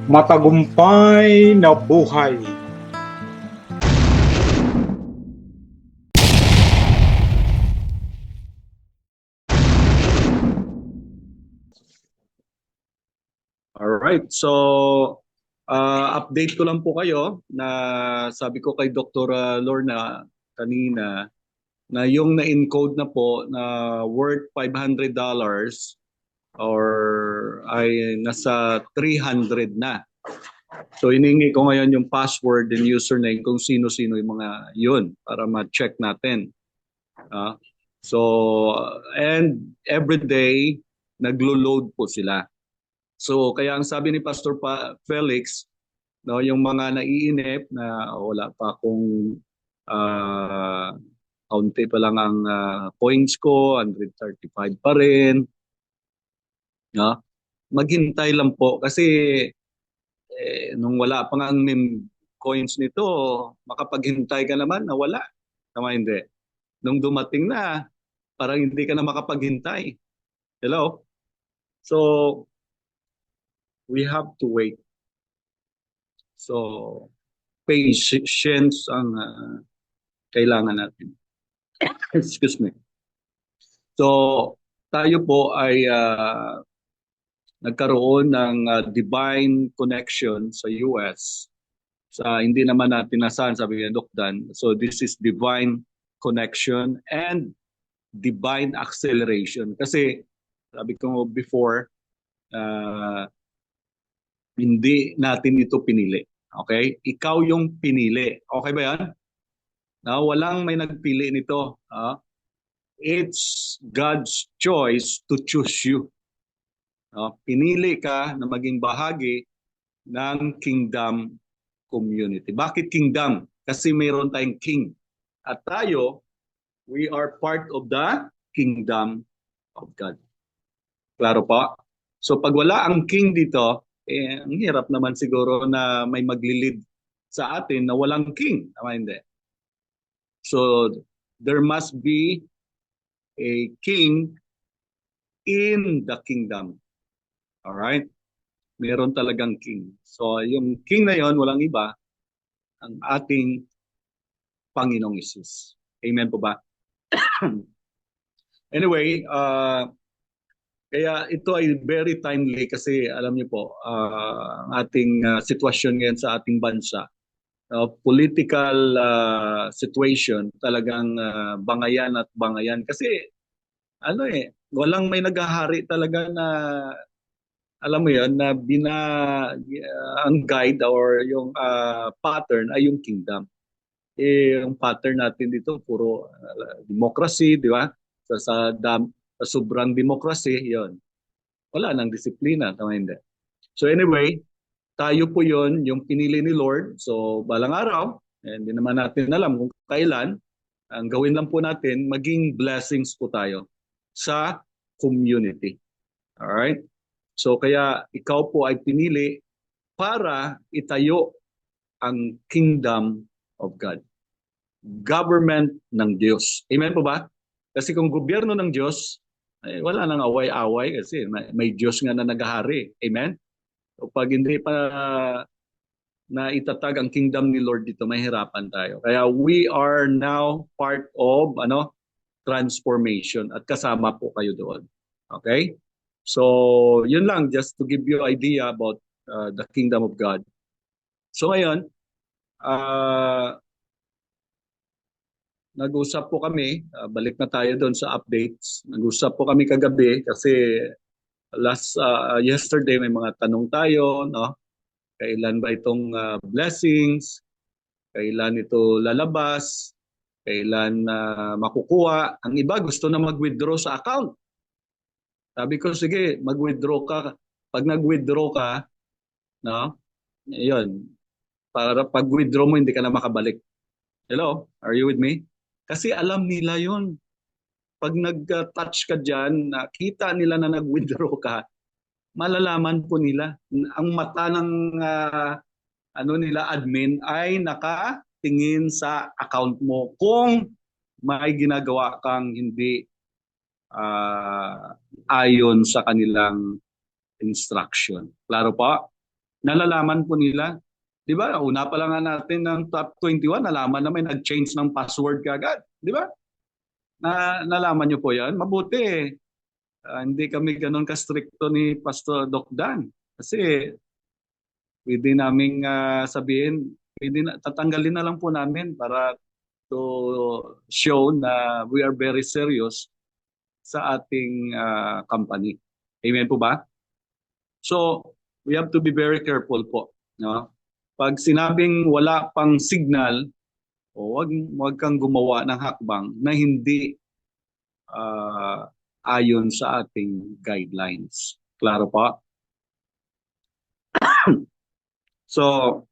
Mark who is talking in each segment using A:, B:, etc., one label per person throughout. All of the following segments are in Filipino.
A: Matagumpay na buhay.
B: Alright, so update ko lang po kayo na sabi ko kay Dr. Lorna kanina na yung na-encode na po na worth $500 or ay nasa 300 na. So hiningi ko ngayon yung password and username kung sino-sino yung mga yun para ma-check natin. Ah, so and every day naglo-load po sila. So kaya ang sabi ni Pastor Felix, no, yung mga naiinip na wala pa akong kaunti pa lang ang coins ko, 135 pa rin, no? Maghintay lang po kasi nung wala pa nga ang coins nito, makapaghintay ka naman na wala. Tama hindi. Nung dumating na, parang hindi ka na makapaghintay. Hello? So, we have to wait. So, patience ang kailangan natin. Excuse me. So, tayo po ay nagkaroon ng divine connection sa US. Sa hindi naman natin nasan, sabi ni Doc Dan. So, this is divine connection and divine acceleration. Kasi, sabi ko before, uh, hindi natin ito pinili. Okay? Ikaw yung pinili. Okay ba yan? Na walang may nagpili nito. It's God's choice to choose you. Pinili ka na maging bahagi ng kingdom community. Bakit kingdom? Kasi mayroon tayong king. At tayo, we are part of the kingdom of God. Klaro pa? So pag wala ang king dito, ang hirap naman siguro na may maglilid sa atin na walang king. Tama hindi? So there must be a king in the kingdom. All right? Meron talagang king. So yung king na yon walang iba, ang ating Panginoong Isus. Amen po ba? Anyway, kaya ito ay very timely kasi alam niyo po, ang ating sitwasyon ngayon sa ating bansa, political situation talagang bangayan at bangayan. Kasi ano walang may naghahari talaga na alam mo yon na ang guide or yung pattern ay yung kingdom. Yung pattern natin dito puro democracy, di ba? Sa sobrang democracy, yon. Wala nang disiplina, tama hindi. So anyway, tayo po yon yung pinili ni Lord. So balang araw, hindi naman natin alam kung kailan, ang gawin lang po natin, maging blessings po tayo sa community. Alright? So kaya ikaw po ay pinili para itayo ang kingdom of God. Government ng Diyos. Amen po ba? Kasi kung gobyerno ng Diyos, wala nang away-away kasi may Diyos nga na naghahari. Amen? O pag hindi pa na itatag ang kingdom ni Lord dito, mahirapan tayo. Kaya we are now part of transformation at kasama po kayo doon. Okay? So, yun lang, just to give you idea about the kingdom of God. So ngayon, nag-usap po kami, balik na tayo doon sa updates. Nag-usap po kami kagabi kasi yesterday may mga tanong tayo, no? Kailan ba itong blessings? Kailan ito lalabas? Kailan makukuha? Ang iba gusto na mag-withdraw sa account. Sabi ko, sige, mag-withdraw ka. Pag nag-withdraw ka, no? Yun. Para pag withdraw mo, hindi ka na makabalik. Hello? Are you with me? Kasi alam nila yon. Pag nag-touch ka dyan, nakita nila na nag-withdraw ka, malalaman po nila. Ang mata ng admin ay nakatingin sa account mo kung may ginagawa kang hindi ayon sa kanilang instruction. Klaro po? nalalaman po nila. Di ba? Una pa lang nga natin ng top 21, nalaman na may nag-change ng password kagad. Di ba? Nalaman nyo po yan? Mabuti eh. Hindi kami ganun ka-stricto ni Pastor Doc Dan. Kasi pwede naming sabihin, tatanggalin na lang po namin para to show na we are very serious sa ating company. Amen po ba? So, we have to be very careful po. No? Pag sinabing wala pang signal, wag kang gumawa ng hakbang na hindi ayon sa ating guidelines. Klaro pa? So,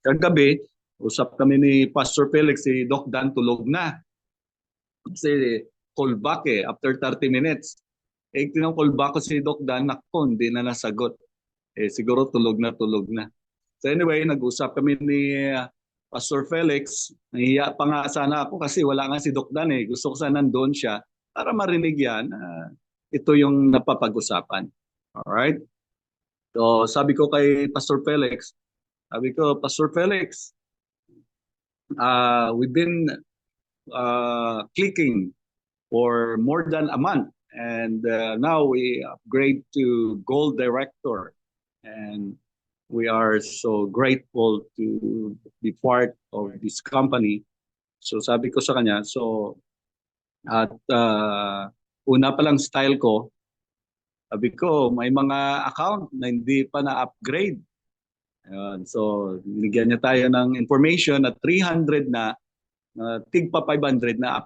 B: kagabi, usap kami ni Pastor Felix, si Doc Dan tulog na. Kasi call back after 30 minutes. Tinang-call back ko si Doc Dan, nako, hindi na nasagot. Siguro tulog na. So anyway, nag-usap kami ni Pastor Felix. Nahiya pa nga sana ako kasi wala nga si Doc Dan eh. Gusto ko sana nandun siya para marinig yan. Ito yung napapag-usapan. Alright? So sabi ko kay Pastor Felix, Pastor Felix, we've been clicking for more than a month. And now we upgrade to Gold Director. And we are so grateful to be part of this company. So sabi ko sa kanya, at una pa lang style ko, sabi ko, may mga account na hindi pa na-upgrade. So binigyan niya tayo ng information na 300 na tigpa 500 na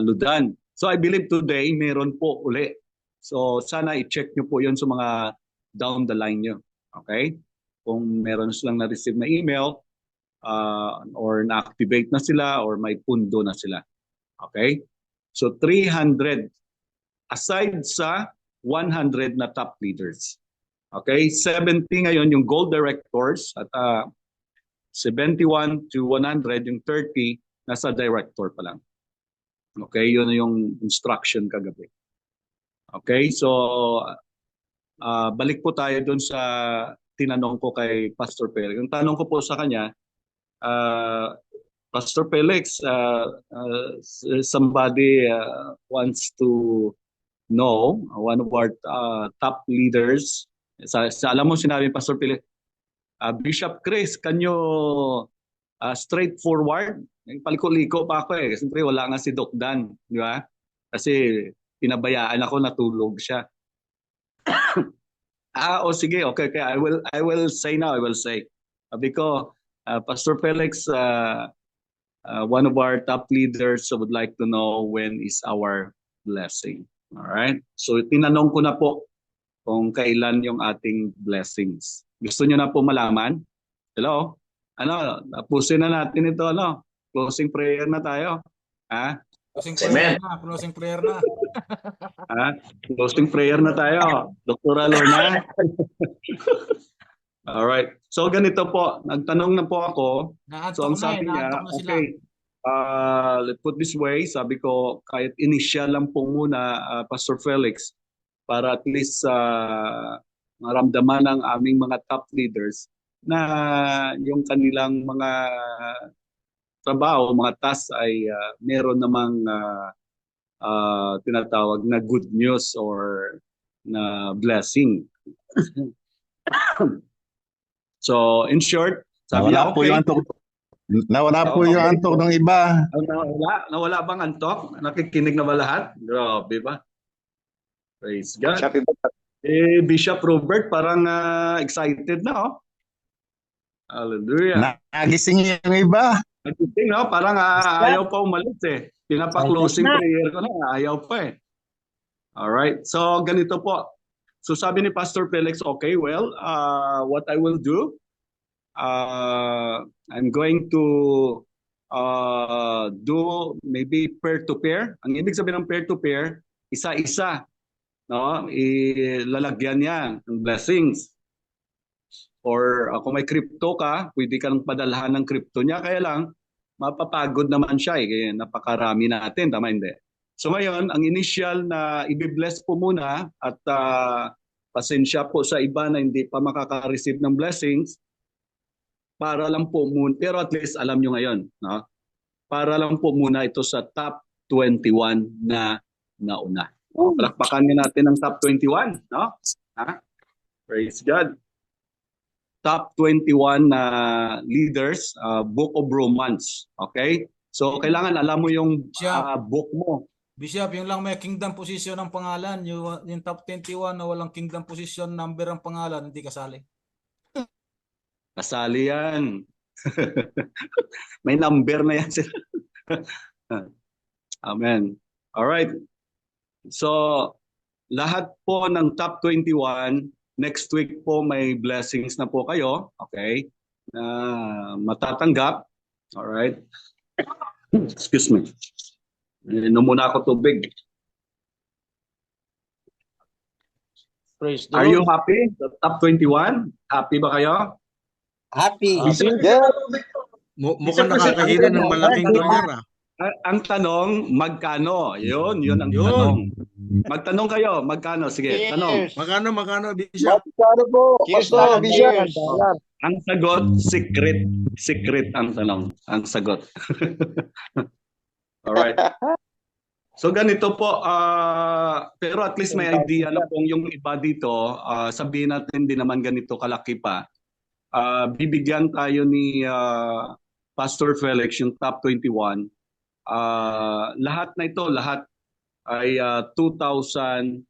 B: ludan. So I believe today meron po uli. So sana i-check nyo po yun sa mga down the line nyo. Okay? Kung meron silang na-receive na email or na-activate na sila or may pundo na sila. Okay? So 300 aside sa 100 na top leaders. Okay? 70 ngayon yung gold directors at 71 to 100 yung 30 nasa director pa lang. Okay, yun yung instruction kagabi. Okay, so balik po tayo doon sa tinanong ko kay Pastor Felix. Yung tanong ko po sa kanya, Pastor Felix, somebody wants to know, one of our top leaders, alam mo sinabi Pastor Felix, Bishop Chris, can you straightforward? Paliko-liko pa ako Siyempre wala nga si Doc Dan, di ba? Kasi pinabayaan ako, natulog siya. Sige, okay. I will say now, I will say. Sabi ko, Pastor Felix, one of our top leaders would like to know when is our blessing. All right? So tinanong ko na po kung kailan yung ating blessings. Gusto niyo na po malaman? Hello? Tapusin na natin ito, Closing prayer na tayo.
A: Closing prayer na. Closing prayer na.
B: Closing prayer na tayo. Dr. Lorna. Alright. So ganito po. Nagtanong na po ako. So ang sabi niya, okay, let's put this way. Sabi ko, kahit initial lang po muna, Pastor Felix, para at least maramdaman ng aming mga top leaders na yung kanilang mga trabaho, mga tasks ay meron namang tinatawag na good news or na blessing. So, in short, sabi niya, okay.
C: Nawala po yung antok ng iba.
B: Nawala bang antok? Nakikinig na ba lahat? Grabe ba? Praise God. Bishop Robert parang excited na, Hallelujah.
C: Nagising yung iba.
B: Nagising, parang ayaw pa umalis Pinapa-closing prayer ko na, ayaw pa Alright, so ganito po. So sabi ni Pastor Felix, okay, well, what I will do, I'm going to do maybe pair-to-pair. Ang ibig sabihin ng pair-to-pair, isa-isa. Ilalagyan yan ng blessings. Or kung may crypto ka, pwede kang padalhan ng crypto niya. Kaya lang, mapapagod naman siya Kaya napakarami natin, tama hindi? So ngayon, ang initial na i-bless po muna at pasensya po sa iba na hindi pa makaka-receive ng blessings, para lang po muna, pero at least alam nyo ngayon, no? Para lang po muna ito sa top 21 na nauna. Palakpakan niyo natin ang top 21, no? Ha? Praise God. Top 21 na leaders, Book of Romans. Okay? So, kailangan alam mo yung book mo.
A: Bishop, yung lang may kingdom position ng pangalan, yung top 21 na walang kingdom position number ang pangalan, hindi kasali.
B: Kasali yan. May number na yan sila. Amen. Alright. So, lahat po ng top 21, next week po may blessings na po kayo. Okay? Matatanggap. Alright. Excuse me. Inom muna ako tubig.
D: Praise the
B: Are
D: Lord.
B: you happy? The top 21? Happy ba kayo?
D: Happy?
E: Mukhang nakakahiran ng malaking dolyar.
B: Ang tanong, magkano? Yun ang
E: Yun.
B: tanong. Magtanong kayo, magkano? Sige, tanong.
E: Magkano, Bishop?
D: Magkano po? Pastor, Bishop.
B: Ang sagot, secret. Secret ang tanong. Ang sagot. Alright. So ganito po, pero at least may idea na pong yung iba dito, sabihin natin din naman ganito kalaki pa. Bibigyan tayo ni Pastor Felix yung top 21. Lahat na ito, lahat ay $2,100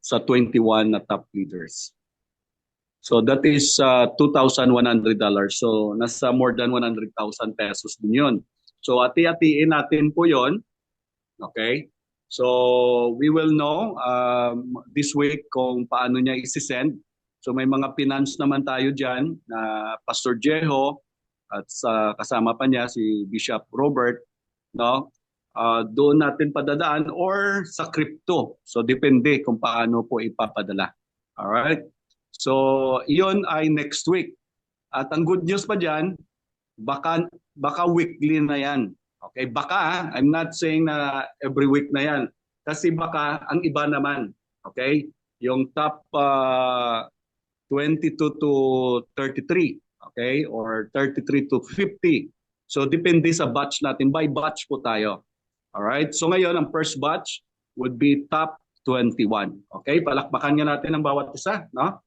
B: sa 21 na top leaders. So that is $2,100. So nasa more than 100,000 pesos din yun. So hati-hatiin natin po yun. Okay? So we will know this week kung paano niya isi-send. So may mga finance naman tayo dyan na Pastor Jeho at kasama pa niya si Bishop Robert. No? Doon natin padadaan or sa crypto. So depende kung paano po ipapadala. Alright? So iyon ay next week. At ang good news pa dyan, baka weekly na yan. Okay, baka, I'm not saying na every week na yan. Kasi baka ang iba naman, okay? Yung top 22 to 33, okay? Or 33 to 50. So depende sa batch natin. By batch po tayo. Alright? So ngayon, ang first batch would be top 21. Okay? Palakpakan nga natin ang bawat isa, no?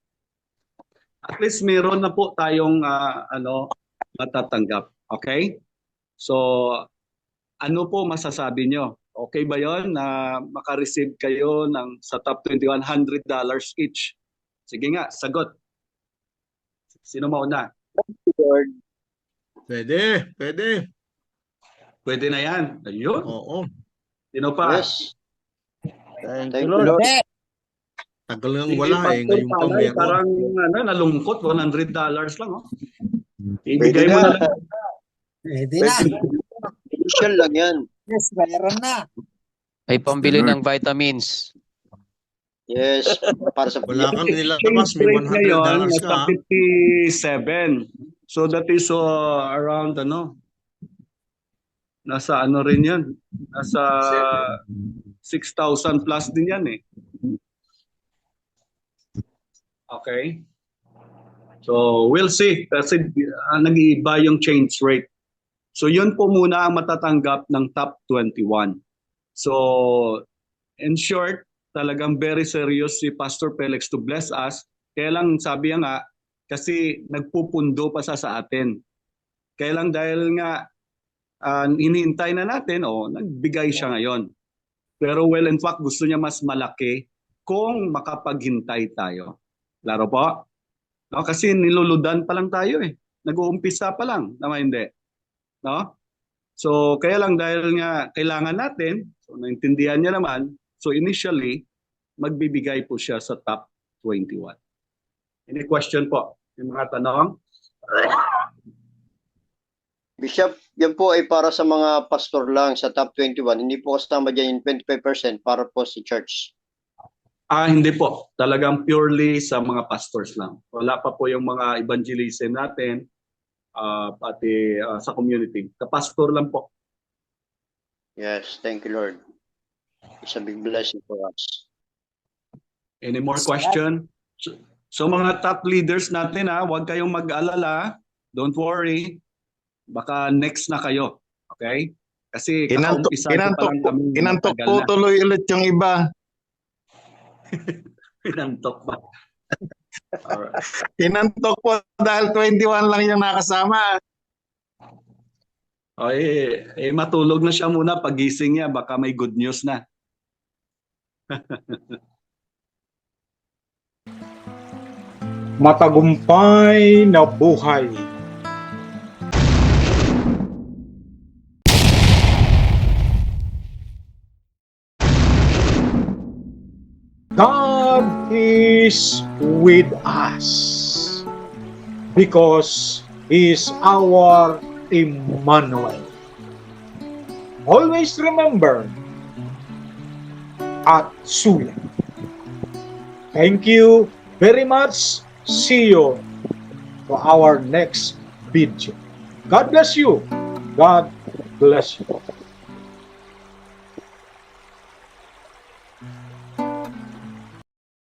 B: At least meron na po tayong matatanggap. Okay? So, ano po masasabi nyo? Okay ba yon na makareceive kayo ng sa top 21 $100 each? Sige nga, sagot. Sino mauna?
E: Pwede.
B: Pwede na yan. Ayun.
E: Oo.
B: Sino pa?
D: Yes. Thank you, Lord.
E: Tagal nang
B: Sige,
E: wala eh.
B: Pastor
E: Ngayon pa
B: Palay,
E: meron.
B: parang nalungkot. $100 lang. Oh. Ibigay mo na lang.
F: Pwede na.
D: Social lang yan.
F: Yes, meron na.
G: Ay pambili ng vitamins.
D: Yes. Para sa
E: Wala kang nilabas.
B: Exchange
E: May
B: rate ngayon,
E: $100
B: nasa
E: ka.
B: 57. So that is around nasa rin yan. Nasa 6,000 plus din yan eh. Okay. So we'll see. Kasi nag-iiba yung change rate. So yun po muna ang matatanggap ng top 21. So in short, talagang very serious si Pastor Felix to bless us. Kaya lang sabi nga, kasi nagpupundo pa sa atin. Kaya lang dahil nga hinihintay na natin, nagbigay siya ngayon. Pero well, in fact, gusto niya mas malaki kung makapaghintay tayo. Klaro po? No, kasi niluludan pa lang tayo eh. Nag-uumpisa pa lang, naman hindi. No? So, kaya lang dahil nga kailangan natin, so naintindihan niya naman, so initially, magbibigay po siya sa top 21. Any question po? Yung mga tanong?
D: Bishop, yan po ay para sa mga pastor lang sa top 21. Hindi po kasama dyan yung 25% para po si church.
B: Hindi po. Talagang purely sa mga pastors lang. Wala pa po yung mga evangelism natin, pati sa community. Sa pastor lang po.
D: Yes, thank you, Lord. It's a big blessing for us.
B: Any more question? So mga top leaders natin huwag kayong mag-alala. Don't worry. Baka next na kayo. Okay? Kasi kakaumpisa ko pa lang kami.
C: Inantok
B: matagal
C: po
B: na.
C: tuloy ulit yung iba.
B: Inantok ba? Alright.
C: Inantok po dahil 21 lang yung nakasama.
B: Matulog na siya muna pagising niya. Baka may good news na.
H: Matagumpay na buhay. God is with us because He is our Emmanuel. Always remember at Suya. Thank you very much. See you to our next video. God bless you. God bless you.